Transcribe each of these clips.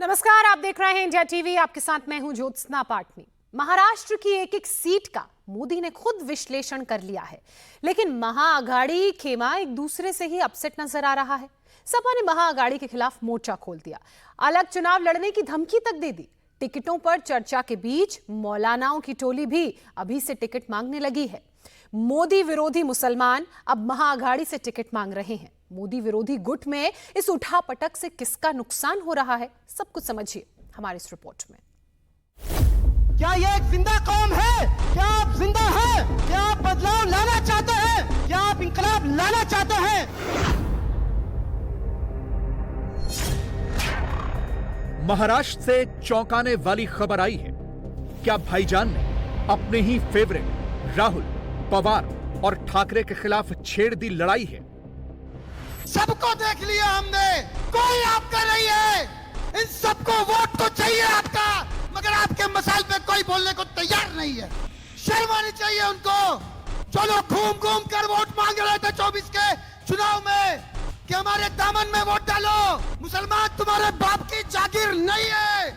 नमस्कार, आप देख रहे हैं इंडिया टीवी। आपके साथ मैं हूं ज्योत्सना पाटनी। महाराष्ट्र की एक एक सीट का मोदी ने खुद विश्लेषण कर लिया है, लेकिन महाअघाड़ी खेमा एक दूसरे से ही अपसेट नजर आ रहा है। सपा ने महाअघाड़ी के खिलाफ मोर्चा खोल दिया, अलग चुनाव लड़ने की धमकी तक दे दी। टिकटों पर चर्चा के बीच मौलानाओं की टोली भी अभी से टिकट मांगने लगी है। मोदी विरोधी मुसलमान अब महाअघाड़ी से टिकट मांग रहे हैं। मोदी विरोधी गुट में इस उठापटक से किसका नुकसान हो रहा है, सब कुछ समझिए हमारी इस रिपोर्ट में। क्या ये एक जिंदा कौम है? क्या आप जिंदा हैं? क्या आप बदलाव लाना चाहते हैं? क्या आप इंकलाब लाना चाहते हैं? महाराष्ट्र से चौंकाने वाली खबर आई है। क्या भाईजान ने अपने ही फेवरेट राहुल, पवार और ठाकरे के खिलाफ छेड़ दी लड़ाई है? सबको देख लिया हमने, कोई आपका नहीं है। इन सबको वोट तो चाहिए आपका, मगर आपके मसाइल पे कोई बोलने को तैयार नहीं है। शर्म आनी चाहिए उनको। चलो घूम घूम कर वोट मांग रहे थे 24 के चुनाव में कि हमारे दामन में वोट डालो। मुसलमान तुम्हारे बाप की जागीर नहीं है।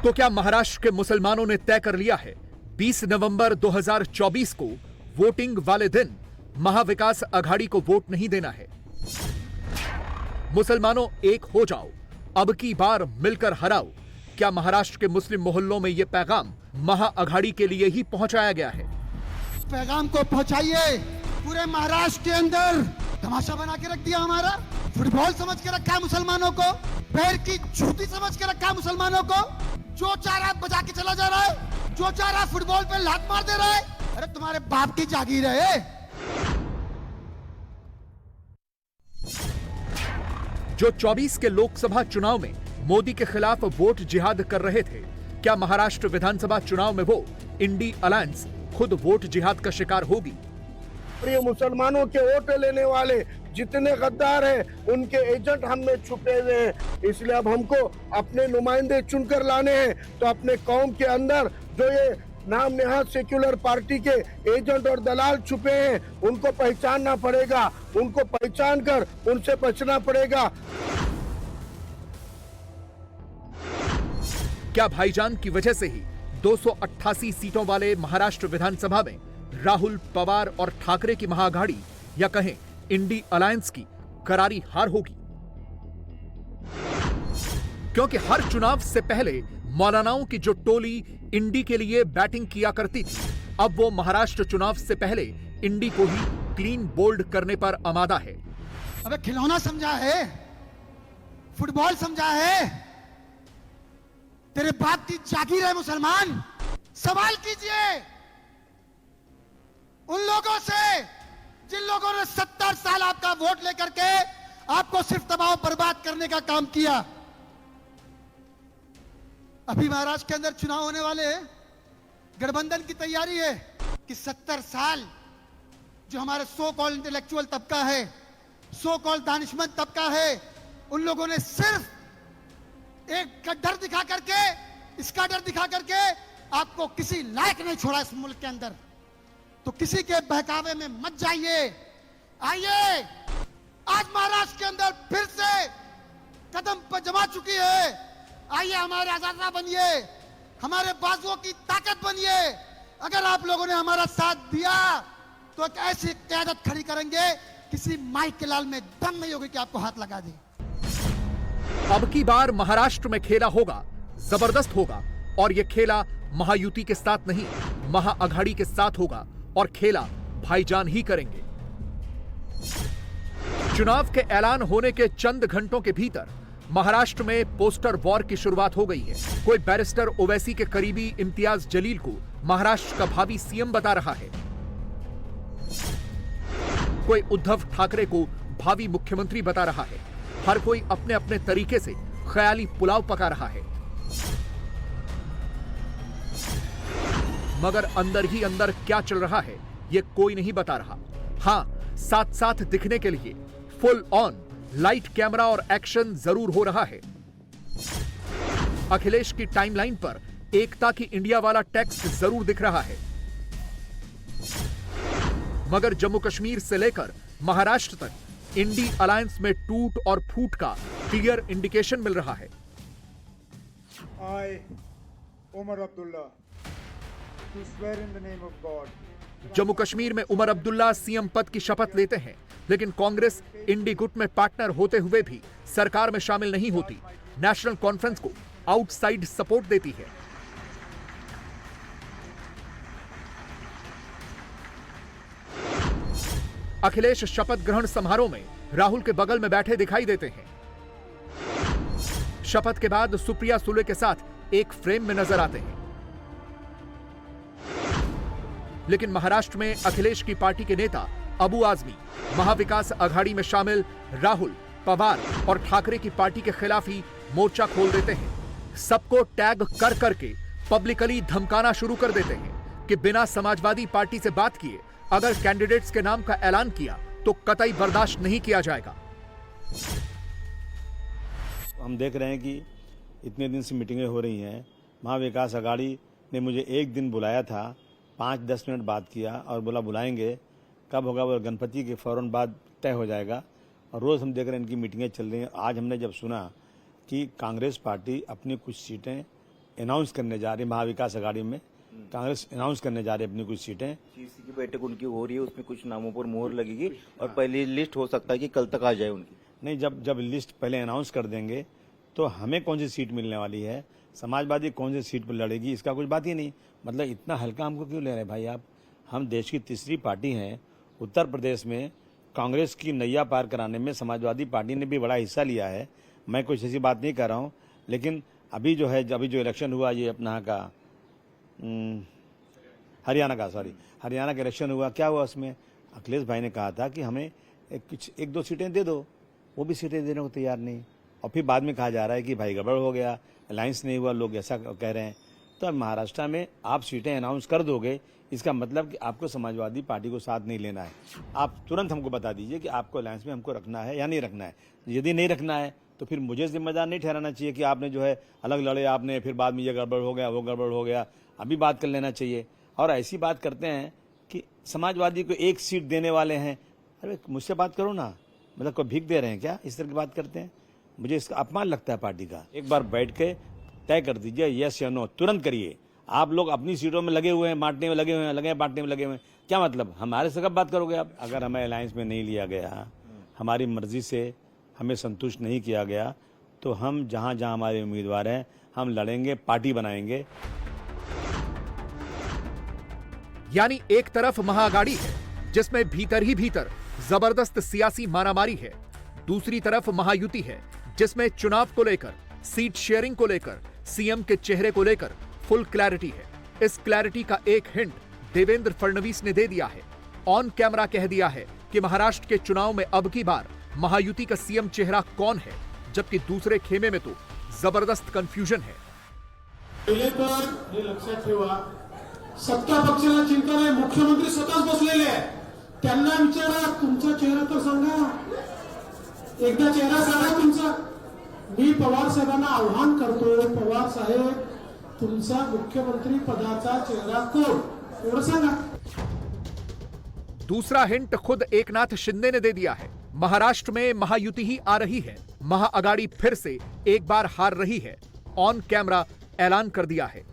तो क्या महाराष्ट्र के मुसलमानों ने तय कर लिया है 20 नवंबर 2024 को वोटिंग वाले दिन महाविकास अघाड़ी को वोट नहीं देना है? मुसलमानों एक हो जाओ, अब की बार मिलकर हराओ। क्या महाराष्ट्र के मुस्लिम मोहल्लों में यह पैगाम महाअघाड़ी के लिए ही पहुंचाया गया है? पैगाम को पहुंचाइए। पूरे महाराष्ट्र के अंदर तमाशा बना के रख दिया हमारा। फुटबॉल समझ के रखा है मुसलमानों को, पैर की जूती समझ के रखा है मुसलमानों को। जो चाह रहा बजा के चला जा रहा है, जो चाह रहा फुटबॉल पे लात मार दे रहा है। अरे तुम्हारे बाप की जागीर है। जो 24 के लोकसभा चुनाव में मोदी के खिलाफ वोट जिहाद कर रहे थे, क्या महाराष्ट्र विधानसभा चुनाव में वो इंडी अलायंस खुद वोट जिहाद का शिकार होगी? प्रिय मुसलमानों के वोट लेने वाले जितने गद्दार हैं, उनके एजेंट हम में छुपे हुए हैं। इसलिए अब हमको अपने नुमाइंदे चुनकर लाने हैं। तो अपने कौम के अंदर जो ये नाम नेहाद सेक्युलर पार्टी के एजेंट और दलाल छुपे हैं, उनको पहचानना पड़ेगा। उनको पहचान कर उनसे बचना पड़ेगा। क्या भाईजान की वजह से ही 288 सीटों वाले महाराष्ट्र विधानसभा में राहुल, पवार और ठाकरे की महाअघाड़ी या कहें इंडी अलायंस की करारी हार होगी? क्योंकि हर चुनाव से पहले मौलानाओं की जो टोली इंडी के लिए बैटिंग किया करती थी, अब वो महाराष्ट्र चुनाव से पहले इंडी को ही क्लीन बोल्ड करने पर आमादा है। अबे खिलौना समझा है? फुटबॉल समझा है? तेरे बाप की जागीर है मुसलमान। सवाल कीजिए उन लोगों से जिन लोगों ने 70 साल आपका वोट लेकर के आपको सिर्फ दबाव बर्बाद करने का काम किया। अभी महाराष्ट्र के अंदर चुनाव होने वाले हैं, गठबंधन की तैयारी है कि 70 साल जो हमारे सो कॉल्ड इंटेलेक्चुअल तबका है, सो कॉल्ड दानिशमंद तबका है, उन लोगों ने सिर्फ एक डर दिखा करके, इसका डर दिखा करके आपको किसी लायक नहीं छोड़ा इस मुल्क के अंदर। तो किसी के बहकावे में मत जाइए। आइए, आज महाराष्ट्र के अंदर फिर से कदम पर जमा चुकी है। आइए हमारे आजादा बनिए, हमारे बाजुओं की ताकत बनिए। अगर आप लोगों ने हमारा साथ दिया तो एक ऐसी क़यादत खड़ी करेंगे, किसी माइक के लाल में दम नहीं होगी कि आपको हाथ लगा दे। अब की बार महाराष्ट्र में खेला होगा, जबरदस्त होगा। और यह खेला महायुति के साथ नहीं, महाअघाड़ी के साथ होगा। और खेला भाईजान ही करेंगे। चुनाव के ऐलान होने के चंद घंटों के भीतर महाराष्ट्र में पोस्टर वॉर की शुरुआत हो गई है। कोई बैरिस्टर ओवैसी के करीबी इम्तियाज जलील को महाराष्ट्र का भावी सीएम बता रहा है, कोई उद्धव ठाकरे को भावी मुख्यमंत्री बता रहा है। हर कोई अपने अपने तरीके से ख्याली पुलाव पका रहा है, मगर अंदर ही अंदर क्या चल रहा है यह कोई नहीं बता रहा। हां, साथ साथ दिखने के लिए फुल ऑन लाइट, कैमरा और एक्शन जरूर हो रहा है। अखिलेश की टाइमलाइन पर एकता की इंडिया वाला टेक्स्ट जरूर दिख रहा है, मगर जम्मू कश्मीर से लेकर महाराष्ट्र तक इंडी अलायंस में टूट और फूट का क्लियर इंडिकेशन मिल रहा है। I, Omar Abdullah, do swear in the name of God. Jammu Kashmir में उमर अब्दुल्ला सीएम पद की शपथ लेते हैं, लेकिन कांग्रेस इंडी गुट में पार्टनर होते हुए भी सरकार में शामिल नहीं होती। नेशनल कॉन्फ्रेंस को आउटसाइड सपोर्ट देती है। अखिलेश शपथ ग्रहण समारोह में राहुल के बगल में बैठे दिखाई देते हैं। शपथ के बाद सुप्रिया सुले के साथ एक फ्रेम में नजर आते हैं। लेकिन महाराष्ट्र में अखिलेश की पार्टी के नेता अबू आजमी महाविकास अघाड़ी में शामिल राहुल, पवार और ठाकरे की पार्टी के खिलाफ ही मोर्चा खोल देते हैं। सबको टैग कर करके पब्लिकली धमकाना शुरू कर देते हैं कि बिना समाजवादी पार्टी से बात किए अगर कैंडिडेट्स के नाम का ऐलान किया तो कतई बर्दाश्त नहीं किया जाएगा। हम देख रहे हैं कि इतने दिन से मीटिंगें हो रही हैं। महाविकास अघाड़ी ने मुझे एक दिन बुलाया था, 5-10 मिनट बात किया और बोला बुलाएंगे, कब होगा वो गणपति के फौरन बाद तय हो जाएगा। और रोज़ हम देख रहे हैं इनकी मीटिंगें चल रही हैं। आज हमने जब सुना कि कांग्रेस पार्टी अपनी कुछ सीटें अनाउंस करने जा रही है, महाविकास अघाड़ी में कांग्रेस अनाउंस करने जा रही है अपनी कुछ सीटें। सीसी की बैठक उनकी हो रही है, उसमें कुछ नामों पर मोहर लगेगी और पहली लिस्ट हो सकता है कि कल तक आ जाए उनकी। नहीं, जब लिस्ट पहले अनाउंस कर देंगे तो हमें कौन सी सीट मिलने वाली है, समाजवादी कौन सी सीट पर लड़ेगी, इसका कुछ बात ही नहीं। मतलब इतना हल्का हमको क्यों ले रहे हैं भाई आप? हम देश की तीसरी पार्टी हैं। उत्तर प्रदेश में कांग्रेस की नैया पार कराने में समाजवादी पार्टी ने भी बड़ा हिस्सा लिया है। मैं कुछ ऐसी बात नहीं कर रहा हूँ, लेकिन अभी जो इलेक्शन हुआ ये अपना का हरियाणा का इलेक्शन हुआ, क्या हुआ उसमें? अखिलेश भाई ने कहा था कि हमें कुछ 1-2 सीटें दे दो, वो भी सीटें देने को तैयार नहीं। और फिर बाद में कहा जा रहा है कि भाई गड़बड़ हो गया, अलायंस नहीं हुआ, लोग ऐसा कह रहे हैं। तो अब महाराष्ट्र में आप सीटें अनाउंस कर दोगे, इसका मतलब कि आपको समाजवादी पार्टी को साथ नहीं लेना है। आप तुरंत हमको बता दीजिए कि आपको अलायंस में हमको रखना है या नहीं रखना है। यदि नहीं रखना है तो फिर मुझे जिम्मेदार नहीं ठहराना चाहिए कि आपने जो है अलग लड़े, आपने फिर बाद में ये गड़बड़ हो गया, वो गड़बड़ हो गया। अभी बात कर लेना चाहिए। और ऐसी बात करते हैं कि समाजवादी को 1 सीट देने वाले हैं। अरे मुझसे बात करो ना, मतलब कोई भीख दे रहे हैं क्या? इस तरह की बात करते हैं। मुझे इसका अपमान लगता है पार्टी का। एक बार बैठ के तय कर दीजिए, यस या नो, तुरंत करिए। आप लोग अपनी सीटों में लगे हुए हैं, बांटने में लगे हुए हैं, बांटने में लगे हुए हैं, क्या मतलब? हमारे से कब बात करोगे आप? अगर हमें अलायंस में नहीं लिया गया, हमारी मर्जी से हमें संतुष्ट नहीं किया गया, तो हम जहां जहां हमारे उम्मीदवार हैं हम लड़ेंगे, पार्टी बनाएंगे। यानी एक तरफ महाअघाड़ी है जिसमें भीतर ही भीतर जबरदस्त सियासी मारामारी है, दूसरी तरफ महायुति है जिसमें चुनाव को लेकर, सीट शेयरिंग को लेकर, सीएम के चेहरे को लेकर फुल क्लैरिटी है। इस क्लैरिटी का एक हिंट देवेंद्र फडणवीस ने दे दिया है। ऑन कैमरा कह दिया है कि महाराष्ट्र के चुनाव में अब की बार महायुति का सीएम चेहरा कौन है, जबकि दूसरे खेमे में तो जबरदस्त कंफ्यूजन है। पहिले तर हे लक्षात ठेवा, सत्ता पक्षाला चिंता नाही, मुख्यमंत्री स्वतःच बसलेले आहे। त्यांना विचारा, तुमचा चेहरा तर सांगा, एकदा चेहरा सांगा तुमचा। मी पवार साहेबांना आव्हान करतो, पवार साहेब तुमचा मुख्यमंत्री पदाचा चेहरा कोण, एवढं सांगा। दूसरा हिंट खुद एकनाथ शिंदे ने दे दिया है। महाराष्ट्र में महायुति ही आ रही है, महाअघाड़ी फिर से एक बार हार रही है। ऑन कैमरा ऐलान कर दिया है।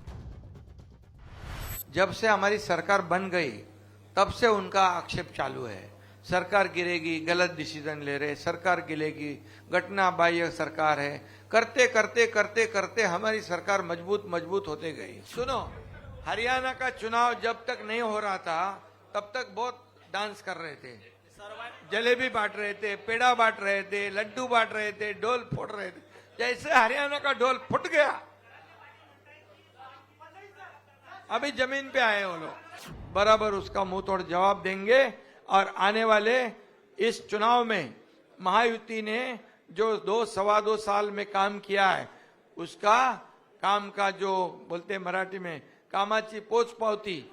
जब से हमारी सरकार बन गई तब से उनका आक्षेप चालू है। सरकार गिरेगी, गलत डिसीजन ले रहे, सरकार गिरेगी, घटना बाह्य सरकार है। करते करते करते करते हमारी सरकार मजबूत होते गई। सुनो, हरियाणा का चुनाव जब तक नहीं हो रहा था तब तक बहुत डांस कर रहे थे, जलेबी बांट रहे थे, पेड़ा बांट रहे थे, लड्डू बांट रहे थे, ढोल फोड़ रहे थे। जैसे हरियाणा का ढोल फुट गया, अभी जमीन पे आए वो लोग, बराबर उसका मुंह तोड़ जवाब देंगे। और आने वाले इस चुनाव में महायुति ने जो 2-2.25 साल में काम किया है, उसका काम का जो बोलते मराठी में कामाची पोच पावती,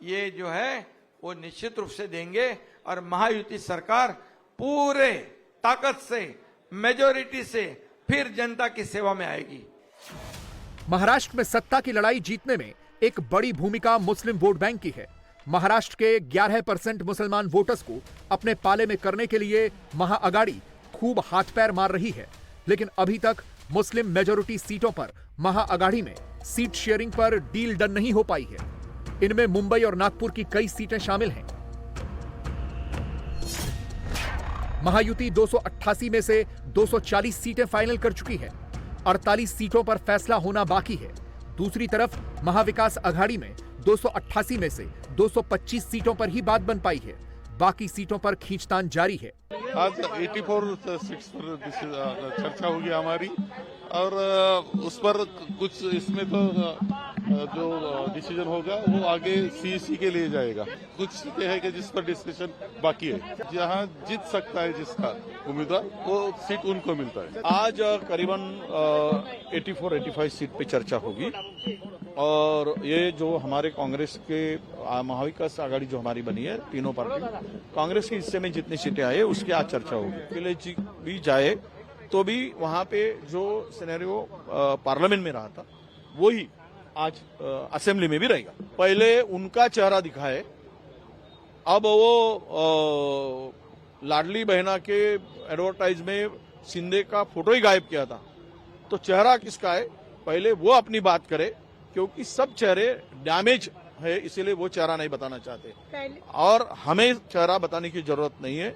ये जो है वो निश्चित रूप से देंगे। और महायुति सरकार पूरे ताकत से, मेजोरिटी से फिर जनता की सेवा में आएगी। महाराष्ट्र में सत्ता की लड़ाई जीतने में एक बड़ी भूमिका मुस्लिम वोट बैंक की है। महाराष्ट्र के 11% मुसलमान वोटर्स को अपने पाले में करने के लिए महाअगाड़ी खूब हाथ पैर मार रही है, लेकिन अभी तक मुस्लिम मेजॉरिटी सीटों पर महाअगाड़ी में सीट शेयरिंग पर डील डन नहीं हो पाई है। इनमें मुंबई और नागपुर की कई सीटें शामिल हैं। महायुति 288 में से 240 सीटें फाइनल कर चुकी है। 48 सीटों पर फैसला होना बाकी है। दूसरी तरफ महाविकास अघाड़ी में 288 में से 225 सीटों पर ही बात बन पाई है। बाकी सीटों पर खींचतान जारी है। आज 84 सीट्स पर चर्चा होगी हमारी, और उस पर कुछ इसमें तो जो डिसीजन होगा वो आगे सीईसी के लिए जाएगा। कुछ सीटें हैं कि जिस पर डिस्कशन बाकी है, जहां जीत सकता है जिसका उम्मीदवार वो सीट उनको मिलता है। आज करीबन 84-85 सीट पे चर्चा होगी, और ये जो हमारे कांग्रेस के महाविकास आघाड़ी जो हमारी बनी है, तीनों पार्टी, कांग्रेस के हिस्से में जितनी सीटें आई है उसकी आज चर्चा होगी। अकेले जी भी जाए तो भी वहां पे जो सिनेरियो पार्लियामेंट में रहा था वही आज असेंबली में भी रहेगा। पहले उनका चेहरा दिखाए, अब वो लाडली बहना के एडवर्टाइज में शिंदे का फोटो ही गायब किया था, तो चेहरा किसका है पहले वो अपनी बात करे, क्योंकि सब चेहरे डैमेज है, इसीलिए वो चेहरा नहीं बताना चाहते। और हमें चेहरा बताने की जरूरत नहीं है,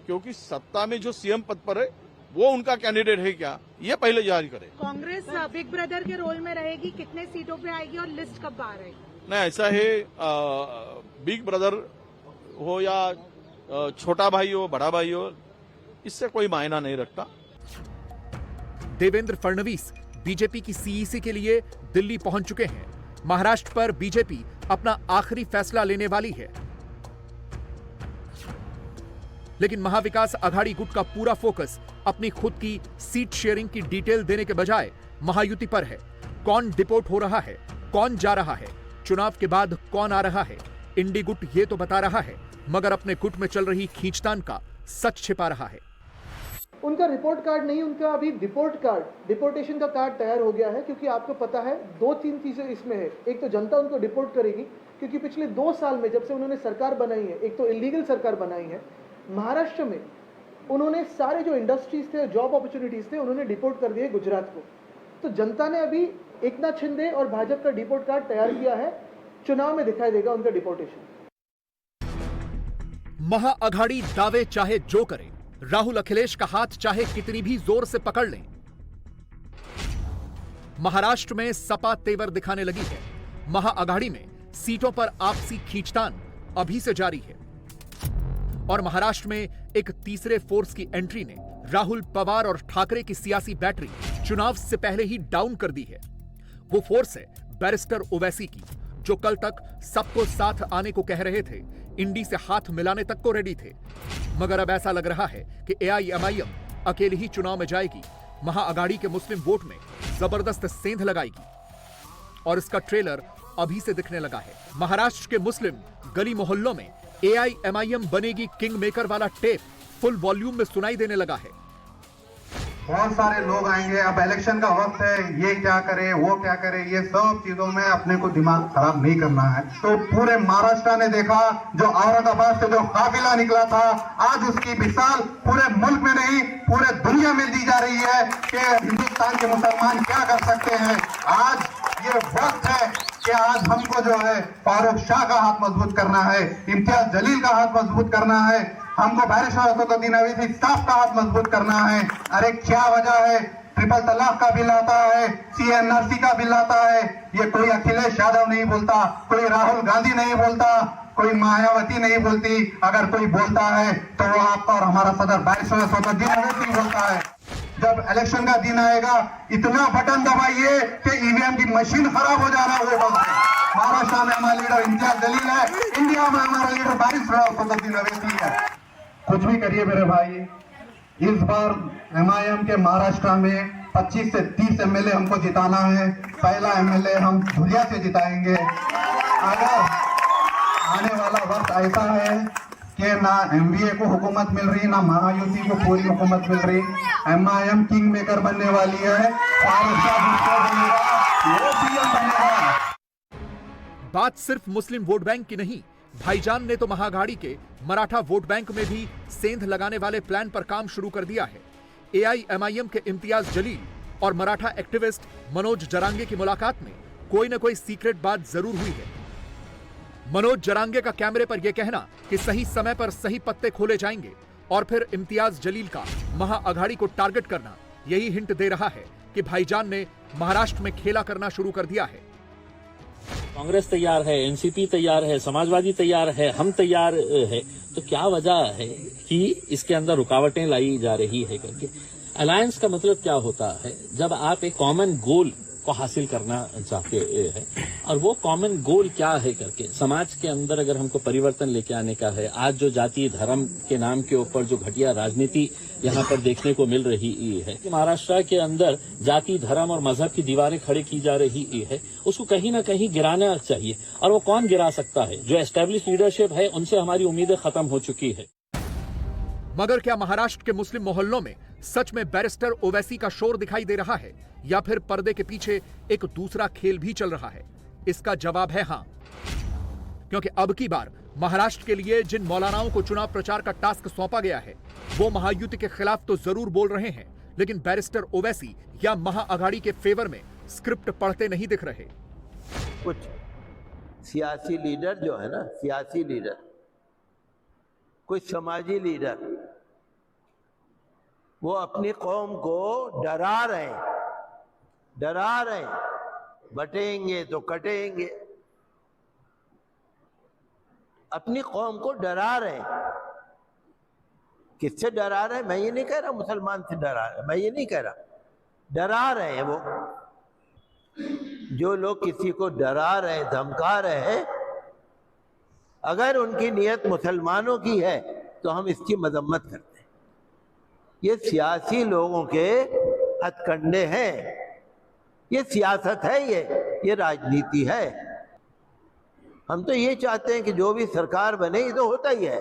क्योंकि सत्ता में जो सीएम पद पर है वो उनका कैंडिडेट है क्या, ये पहले जारी करे। कांग्रेस बिग ब्रदर के रोल में रहेगी, कितने सीटों पे आएगी और लिस्ट कब बाहर आएगी? नहीं, ऐसा है, बिग ब्रदर हो या छोटा भाई हो, बड़ा भाई हो, इससे कोई मायना नहीं रखता। देवेंद्र फडणवीस बीजेपी की सीईसी के लिए दिल्ली पहुंच चुके हैं। महाराष्ट्र पर बीजेपी अपना आखिरी फैसला लेने वाली है, लेकिन महाविकास अघाड़ी गुट का पूरा फोकस अपनी खुद की सीट शेयरिंग की डिटेल देने के बजाय महायुति पर है। कौन डिपोर्ट हो रहा है, कौन जा रहा है, चुनाव के बाद कौन आ रहा है, इंडी गुट ये तो बता रहा है, मगर अपने गुट में चल रही खींचतान का सच छिपा रहा है। उनका रिपोर्ट कार्ड नहीं, उनका अभी डिपोर्टेशन का कार्ड तैयार हो गया है, क्योंकि आपको पता है 2-3 चीजें इसमें है। एक तो जनता उनको डिपोर्ट करेगी, क्योंकि पिछले 2 साल में जब से उन्होंने सरकार बनाई है, एक तो इलीगल सरकार बनाई है। महाराष्ट्र में उन्होंने सारे जो इंडस्ट्रीज थे, जॉब अपॉर्चुनिटीज थे, उन्होंने डिपोर्ट कर दिए गुजरात को। तो जनता ने अभी एकनाथ शिंदे और भाजपा का डिपोर्ट कार्ड तैयार किया है, चुनाव में दिखाई देगा उनका डिपोर्टेशन। महाअघाड़ी दावे चाहे जो करे, राहुल अखिलेश का हाथ चाहे कितनी भी जोर से पकड़ लें, महाराष्ट्र में सपा तेवर दिखाने लगी है। महाअघाड़ी में सीटों पर आपसी खींचतान अभी से जारी है, और महाराष्ट्र में एक तीसरे फोर्स की एंट्री ने राहुल, पवार और ठाकरे की सियासी बैटरी चुनाव से पहले ही डाउन कर दी है। वो फोर्स है बैरिस्टर ओवैसी की, जो कल तक सबको साथ आने को कह रहे थे, इंडी से हाथ मिलाने तक को रेडी थे, मगर अब ऐसा लग रहा है कि एआईएमआईएम अकेली ही चुनाव में जाएगी, महाअघाड़ी के मुस्लिम वोट में जबरदस्त सेंध लगाएगी, और इसका ट्रेलर अभी से दिखने लगा है। महाराष्ट्र के मुस्लिम गली मोहल्लों में एआईएमआईएम बनेगी किंग मेकर वाला टेप फुल वॉल्यूम में सुनाई देने लगा है। बहुत सारे लोग आएंगे, अब इलेक्शन का वक्त है, ये क्या करे, वो क्या करे, ये सब चीजों में अपने को दिमाग खराब नहीं करना है। तो पूरे महाराष्ट्र ने देखा, जो औरंगाबाद से जो काफिला निकला था, आज उसकी मिसाल पूरे मुल्क में नहीं पूरे दुनिया में दी जा रही है कि हिंदुस्तान के मुसलमान क्या कर सकते हैं। आज ये वक्त है कि आज हमको जो है फारूक शाह का हाथ मजबूत करना है, इम्तियाज जलील का हाथ मजबूत करना है, हमको बैरिस्टर असदुद्दीन अवैसी साहब का हाथ मजबूत करना है। अरे क्या वजह है, ट्रिपल तलाक का बिल आता है, सीएनआरसी का बिल आता है, ये कोई अखिलेश यादव नहीं बोलता, कोई राहुल गांधी नहीं बोलता, कोई मायावती नहीं बोलती। अगर कोई बोलता है तो वो आपका और हमारा सदर बैरिस्टर असदुद्दीन अवैसी बोलता है। जब इलेक्शन का दिन आएगा, इतना बटन दबाइए कि ईवीएम की मशीन खराब हो जाना होगा। महाराष्ट्र में हमारा लीडर इम्तियाज जलील है, इंडिया में हमारा लीडर बैरिस्टर असदुद्दीन अवैसी है। कुछ भी करिए मेरे भाई, इस बार एमआईएम के महाराष्ट्र में 25 से 30 एमएलए हमको जिताना है। पहला एमएलए हम धुलिया से जिताएंगे। अगर आने वाला वक्त ऐसा है कि ना एमवीए को हुकूमत मिल रही, ना महायुति को पूरी हुकूमत मिल रही, एमआईएम किंग मेकर बनने वाली है। बात सिर्फ मुस्लिम वोट बैंक की नहीं, भाईजान ने तो महाअघाड़ी के मराठा वोट बैंक में भी सेंध लगाने वाले प्लान पर काम शुरू कर दिया है। AIMIM के इम्तियाज जलील और मराठा एक्टिविस्ट मनोज जरांगे की मुलाकात में कोई न कोई सीक्रेट बात जरूर हुई है। मनोज जरांगे का कैमरे पर यह कहना कि सही समय पर सही पत्ते खोले जाएंगे और फिर इम्तियाज जलील का महाअघाड़ी को टारगेट करना यही हिंट दे रहा है कि भाईजान ने महाराष्ट्र में खेला करना शुरू कर दिया है। कांग्रेस तैयार है, एनसीपी तैयार है, समाजवादी तैयार है, हम तैयार है, तो क्या वजह है कि इसके अंदर रुकावटें लाई जा रही है करके। अलायंस का मतलब क्या होता है? जब आप एक कॉमन गोल को हासिल करना चाहते हैं, और वो कॉमन गोल क्या है करके समाज के अंदर अगर हमको परिवर्तन लेके आने का है। आज जो जाति धर्म के नाम के ऊपर जो घटिया राजनीति यहाँ पर देखने को मिल रही है, महाराष्ट्र के अंदर जाति धर्म और मजहब की दीवारें खड़ी की जा रही है, उसको कहीं ना कहीं गिराना चाहिए। और वो कौन गिरा सकता है? जो एस्टेब्लिश लीडरशिप है, उनसे हमारी उम्मीदें खत्म हो चुकी है। मगर क्या महाराष्ट्र के मुस्लिम मोहल्लों में सच में बैरिस्टर ओवैसी का शोर दिखाई दे रहा है, या फिर पर्दे के पीछे एक दूसरा खेल भी चल रहा है? इसका जवाब है हां, क्योंकि अब की बार महाराष्ट्र के लिए जिन मौलानाओं को चुनाव प्रचार का टास्क सौंपा गया है, वो महायुति के खिलाफ तो जरूर बोल रहे हैं, लेकिन बैरिस्टर ओवैसी या महाअघाड़ी के फेवर में स्क्रिप्ट पढ़ते नहीं दिख रहे। कुछ सियासी लीडर जो है ना, सियासी लीडर, कुछ समाजी लीडर, वो अपनी कौम को डरा रहे हैं, बटेंगे तो कटेंगे। अपनी कौम को डरा रहे हैं। किससे डरा रहे हैं? मैं ये नहीं कह रहा मुसलमान से डरा रहे हैं, मैं ये नहीं कह रहा, डरा रहे हैं वो। जो लोग किसी को डरा रहे, धमका रहे हैं, अगर उनकी नीयत मुसलमानों की है तो हम इसकी मजम्मत करते हैं। ये सियासी लोगों के हथकंडे हैं, ये सियासत है, ये राजनीति है। हम तो ये चाहते हैं कि जो भी सरकार बने, ये तो होता ही है।